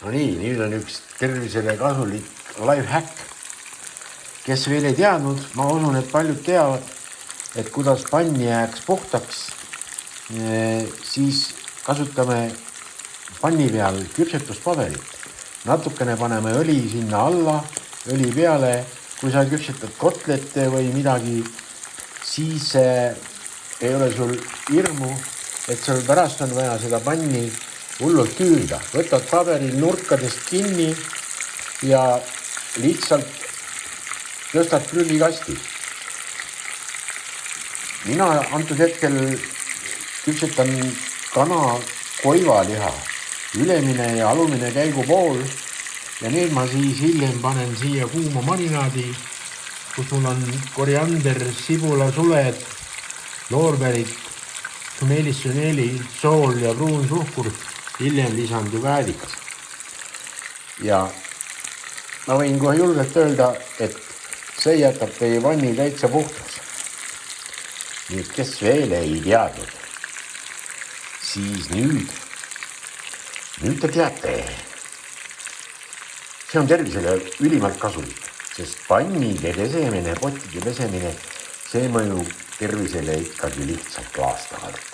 No nii, nüüd on üks tervisele kasulik lifehack. Kes veel ei teadnud, ma usun, et paljud teavad, et kuidas pann jääks puhtaks, siis kasutame panni peal küpsetuspaberit. Natukene paneme õli sinna alla, õli peale. Kui sa küpsetad kotlette või midagi, siis ei ole sul hirmu, et sul pärast on vaja seda panni hullult küünda. Võtad paberil nurkadest kinni ja lihtsalt tõstad prügikasti. Mina antud hetkel küpsetan kana koivaliha, ülemine ja alumine käigupool ja need ma siis hiljem panen siia kuuma marinaadi, kus mul on koriander, sibulasuled, loorberid, meelissuneeli, sool ja pruun suhkur, hiljem lisandub äädikas. Ja ma võin kohe julgelt öelda, et see jätab teie vanni täitsa puhtaks. Nüüd, kes veel ei teadnud, siis nüüd te teate. See on tervisele ülimalt kasulik, sest pannide pesemine, potide pesemine, see mõjub tervisele ikkagi lihtsalt laastavalt.